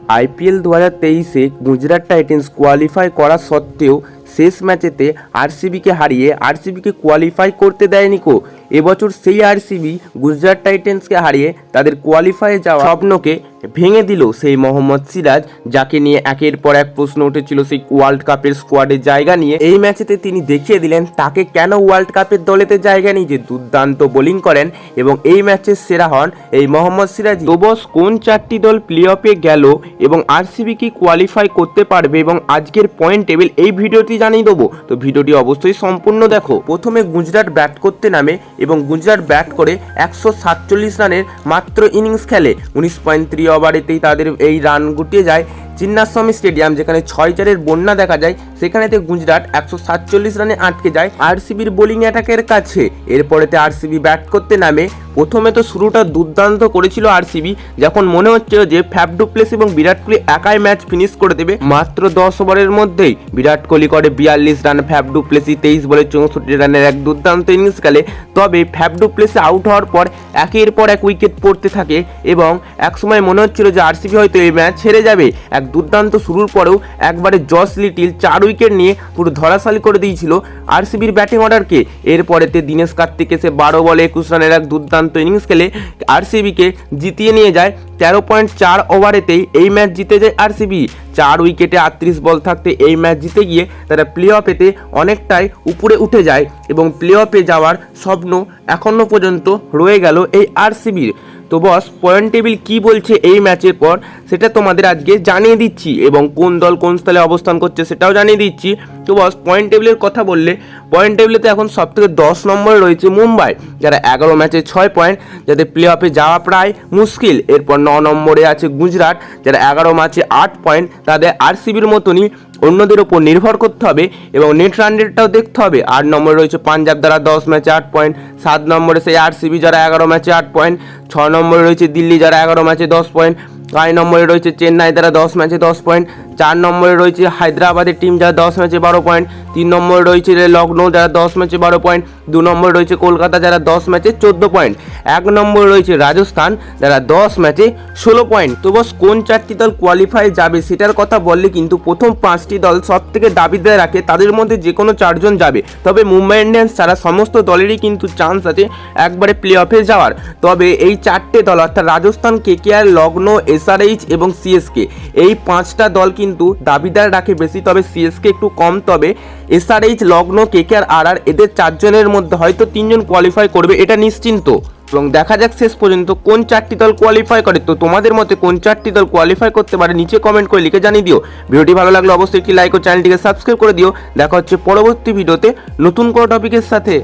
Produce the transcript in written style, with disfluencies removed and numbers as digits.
IPL 2023-এ Gujarat titans qualify করা সত্ত্বেও শেষ ম্যাচেতে আরসিবিকে হারিয়ে আরসিবিকে কোয়ালিফাই করতে দেয়নি কো। এবছর সেই আরসিবি গুজরাট টাইটেন্সকে হারিয়ে তাদের কোয়ালিফাই যাওয়া স্বপ্নকে ভেঙে দিল সেই মোহাম্মদ সিরাজ, যাকে নিয়ে একের পর এক প্রশ্ন উঠেছিল সেই ওয়ার্ল্ড কাপের স্কোয়াডের জায়গা নিয়ে। এই ম্যাচেতে তিনি দেখিয়ে দিলেন তাকে কেন ওয়ার্ল্ড কাপের দলেতে জায়গা নেই, যে দুর্দান্ত বোলিং করেন এবং এই ম্যাচের সেরা হন এই মোহাম্মদ সিরাজ। তো বস, কোন চারটি দল প্লে অফে গেল এবং আরসিবি কি কোয়ালিফাই করতে পারবে এবং আজকের পয়েন্ট টেবিল এই ভিডিওটি জানিয়ে দেবো, তো ভিডিওটি অবশ্যই সম্পূর্ণ দেখো। প্রথমে গুজরাট ব্যাট করতে নামে এবং গুজরাট ব্যাট করে 147 রানের মাত্র ইনিংস খেলে। 19.3 ওভারেতেই তাদের এই রান গুটিয়ে যায় চিন্নাস্বামী স্টেডিয়াম, যেখানে 6-4-এর বন্যা দেখা যায়। সেখানেতে গুজরাট 147 রানে আটকে যায় আরসিবির বোলিং অ্যাটাকের কাছে। এরপরেতে আরসিবি ব্যাট করতে নামে। প্রথমে তো শুরুটা দুর্দান্ত করেছিল আরসিবি, যখন মনে হচ্ছিল যে ফ্যাফ ডু প্লেসিস এবং বিরাট কোহলি একাই ম্যাচ ফিনিশ করে দেবে। মাত্র 10 ওভারের মধ্যেই বিরাট কোহলি করে 42 রান, ফ্যাফ ডু প্লেসিস 23 বলে 64 রানের এক দুর্দান্ত ইনিংস খেলে। তবে ফ্যাফ ডু প্লেসিস আউট হওয়ার পর একের পর এক উইকেট পড়তে থাকে এবং একসময় মনে হচ্ছিল যে আরসিবি হয়তো এই ম্যাচ হেরে যাবে। এক দুর্দান্ত শুরুর পরেও একবারে জস লিটিল 4 উইকেট নিয়ে পুরো ধরাশালি করে দিয়েছিল আরসিবির ব্যাটিং অর্ডারকে। এরপরেতে দীনেশ কার্তিক এসে 12 বলে 21 রানের এক দুর্দান্ত ইনিংস খেলে আরসিবিকে জিতিয়ে নিয়ে যায়। 13.4 ওভারেতেই এই ম্যাচ জিতে যায় আরসিবি। 4 উইকেটে 38 বল থাকতে এই ম্যাচ জিতে গিয়ে তারা প্লে অফেতে অনেকটাই উপরে উঠে যায় এবং প্লে অফে যাওয়ার স্বপ্ন এখনো পর্যন্ত রয়ে গেল এই আরসিবির। তো বস, পয়েন্ট টেবিল কি বলছে এই ম্যাচের পর সেটা তোমাদের আজকে জানিয়ে দিচ্ছি এবং কোন দল কোন স্থলে অবস্থান করছে সেটাও জানিয়ে দিচ্ছি। তো বস, পয়েন্ট টেবিলের কথা বললে পয়েন্ট টেবিলেতে এখন সবথেকে 10 নম্বরে রয়েছে মুম্বাই, যারা 11 ম্যাচে 6 পয়েন্ট, যাদের প্লে অফে যাওয়া প্রায় মুশকিল। এরপর 9 নম্বরে আছে গুজরাট, যারা 11 ম্যাচে 8 পয়েন্ট। তাদের আরসিবির মতনই অন্যদের ওপর নির্ভর করতে হবে এবং নেট রান রেটটাও দেখতে হবে। 8 নম্বরে রয়েছে পাঞ্জাব, যারা 10 ম্যাচে 8 পয়েন্ট। 7 নম্বরে সেই আরসিবি, যারা 11 ম্যাচে 8 পয়েন্ট। 6 নম্বরে রয়েছে দিল্লি, যারা 11 ম্যাচে 10 পয়েন্ট। 5 নম্বরে রয়েছে চেন্নাই, যারা 10 ম্যাচে 10 পয়েন্ট। 4 নম্বরে রয়েছে হায়দ্রাবাদের টিম, যারা 10 ম্যাচে 12 পয়েন্ট। 3 নম্বরে রয়েছে লখনৌ, যারা 10 ম্যাচে 12 পয়েন্ট। 2 নম্বরে রয়েছে কলকাতা, যারা 10 ম্যাচে 14 পয়েন্ট। 1 নম্বরে রয়েছে রাজস্থান, যারা 10 ম্যাচে 16 পয়েন্ট। তো বস, কোন 4টি দল কোয়ালিফাই যাবে সেটার কথা বললে কিন্তু প্রথম 5টি দল সব থেকে দাবিদার রাখে, তাদের মধ্যে যে কোনো 4 জন যাবে। তবে মুম্বাই ইন্ডিয়ান্স ছাড়া সমস্ত দলেরই কিন্তু চান্স আছে একবারে প্লে অফে যাওয়ার। তবে এই 4টে দল অর্থাৎ রাজস্থান, কেকেআর, লখনৌ, এসআরএইচ এবং সিএসকে, এই 5টা দল কিন্তু দাবিদার রাখে বেশি। তবে সিএসকে একটু কম। তবে এসআরএইচ, লখনৌ, কেকেআর, আরআর, এদের 4 জনের মধ্যে হয়তো 3 জন কোয়ালিফাই করবে, এটা নিশ্চিন্ত। এবং দেখা যাক শেষ পর্যন্ত কোন 4টি দল কোয়ালিফাই করে। তো তোমাদের মতে কোন 4টি দল কোয়ালিফাই করতে পারে নিচে কমেন্ট করে লিখে জানিয়ে দিও। ভিডিওটি ভালো লাগলে অবশ্যই একটি লাইক ও চ্যানেলটিকে সাবস্ক্রাইব করে দিও। দেখা হচ্ছে পরবর্তী ভিডিওতে নতুন কোনো টপিকের সাথে।